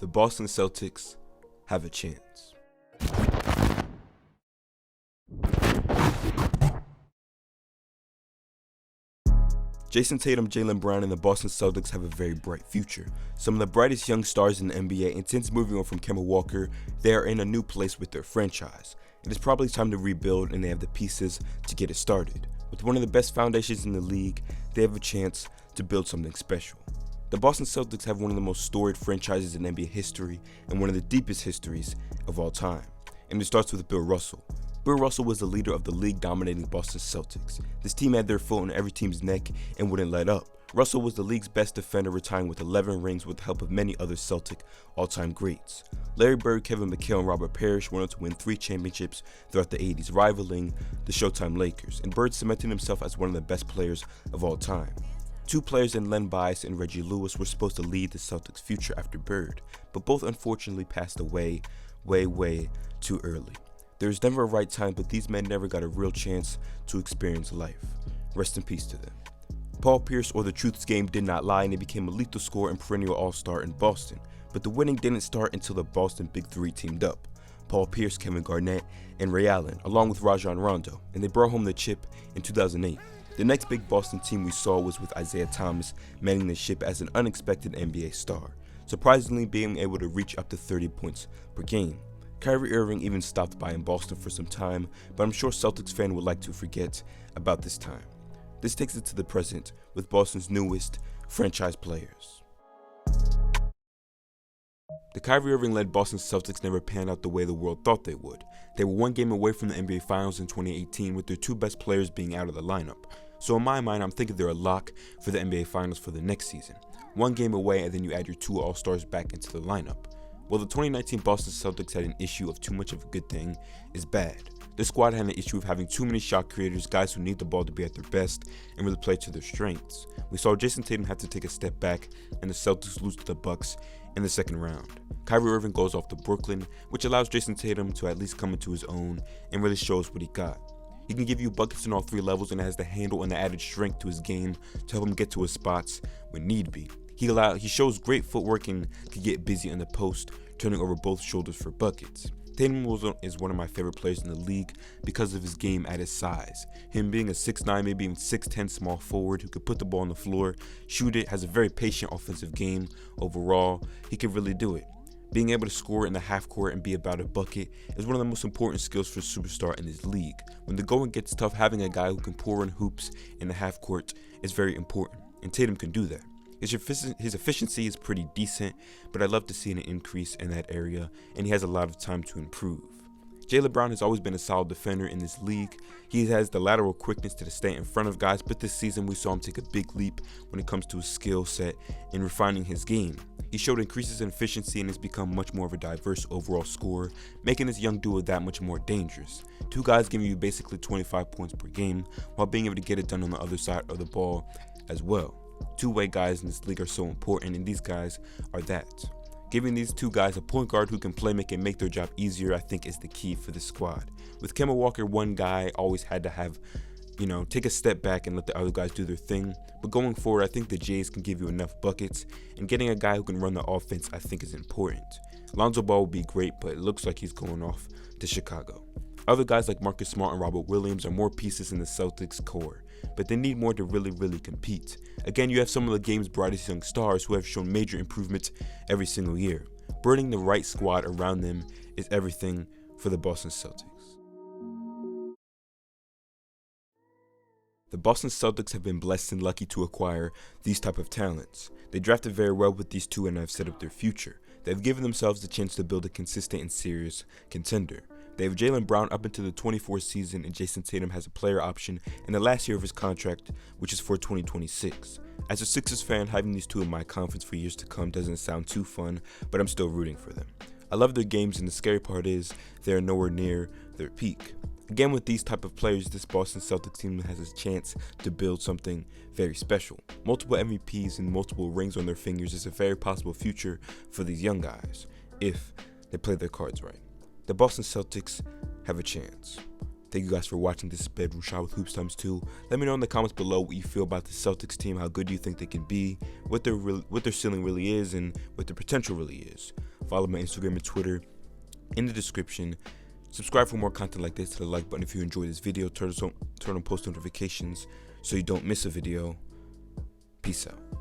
the Boston Celtics have a chance. Jayson Tatum, Jaylen Brown, and the Boston Celtics have a very bright future. Some of the brightest young stars in the NBA, and since moving on from Kemba Walker, they are in a new place with their franchise. It is probably time to rebuild, and they have the pieces to get it started. With one of the best foundations in the league, they have a chance to build something special. The Boston Celtics have one of the most storied franchises in NBA history and one of the deepest histories of all time. And it starts with Bill Russell. Bill Russell was the leader of the league-dominating Boston Celtics. This team had their foot on every team's neck and wouldn't let up. Russell was the league's best defender, retiring with 11 rings with the help of many other Celtic all-time greats. Larry Bird, Kevin McHale, and Robert Parrish went on to win 3 championships throughout the 80s, rivaling the Showtime Lakers, and Bird cemented himself as one of the best players of all time. 2 players in Len Bias and Reggie Lewis were supposed to lead the Celtics' future after Bird, but both unfortunately passed away way too early. There is never a right time, but these men never got a real chance to experience life. Rest in peace to them. Paul Pierce, or the Truth's game, did not lie, and he became a lethal scorer and perennial all-star in Boston. But the winning didn't start until the Boston Big Three teamed up. Paul Pierce, Kevin Garnett, and Ray Allen, along with Rajon Rondo, and they brought home the chip in 2008. The next big Boston team we saw was with Isaiah Thomas manning the ship as an unexpected NBA star, surprisingly being able to reach up to 30 points per game. Kyrie Irving even stopped by in Boston for some time, but I'm sure Celtics fans would like to forget about this time. This takes it to the present with Boston's newest franchise players. The Kyrie Irving-led Boston Celtics never panned out the way the world thought they would. They were one game away from the NBA Finals in 2018, with their 2 best players being out of the lineup. So in my mind, I'm thinking they're a lock for the NBA Finals for the next season. 1 game away, and then you add your 2 All-Stars back into the lineup. Well, the 2019 Boston Celtics had an issue of too much of a good thing is bad. This squad had an issue of having too many shot creators, guys who need the ball to be at their best and really play to their strengths. We saw Jayson Tatum have to take a step back, and the Celtics lose to the Bucks in the second round. Kyrie Irving goes off to Brooklyn, which allows Jayson Tatum to at least come into his own and really shows what he got. He can give you buckets in all 3 levels and has the handle and the added strength to his game to help him get to his spots when need be. He shows great footwork and can get busy in the post, turning over both shoulders for buckets. Tatum is one of my favorite players in the league because of his game at his size. Him being a 6'9", maybe even 6'10" small forward who could put the ball on the floor, shoot it, has a very patient offensive game. Overall, he can really do it. Being able to score in the half court and be about a bucket is one of the most important skills for a superstar in this league. When the going gets tough, having a guy who can pour in hoops in the half court is very important, and Tatum can do that. His efficiency is pretty decent, but I'd love to see an increase in that area, and he has a lot of time to improve. Jaylen Brown has always been a solid defender in this league. He has the lateral quickness to stay in front of guys, but this season we saw him take a big leap when it comes to his skill set and refining his game. He showed increases in efficiency and has become much more of a diverse overall scorer, making this young duo that much more dangerous. 2 guys giving you basically 25 points per game, while being able to get it done on the other side of the ball as well. 2-way guys in this league are so important, and these guys are that. Giving these 2 guys a point guard who can play make and make their job easier, I think, is the key for this squad. With Kemba Walker, one guy always had to have, take a step back and let the other guys do their thing. But going forward, I think the Jays can give you enough buckets, and getting a guy who can run the offense, I think, is important. Lonzo Ball would be great, but it looks like he's going off to Chicago. Other guys like Marcus Smart and Robert Williams are more pieces in the Celtics core, but they need more to really compete. Again, you have some of the game's brightest young stars who have shown major improvements every single year. Burning the right squad around them is everything for the Boston Celtics. The Boston Celtics have been blessed and lucky to acquire these type of talents. They drafted very well with these 2 and have set up their future. They've given themselves the chance to build a consistent and serious contender. They have Jaylen Brown up into the 24th season, and Jayson Tatum has a player option in the last year of his contract, which is for 2026. As a Sixers fan, having these 2 in my conference for years to come doesn't sound too fun, but I'm still rooting for them. I love their games, and the scary part is they're nowhere near their peak. Again, with these type of players, this Boston Celtics team has a chance to build something very special. Multiple MVPs and multiple rings on their fingers is a very possible future for these young guys, if they play their cards right. The Boston Celtics have a chance. Thank you guys for watching. This is Bedroom Shot with Hoops Times 2. Let me know in the comments below what you feel about the Celtics team, how good you think they can be, what their ceiling really is, and what their potential really is. Follow my Instagram and Twitter in the description. Subscribe for more content like this. Hit the like button if you enjoyed this video. Turn on post notifications so you don't miss a video. Peace out.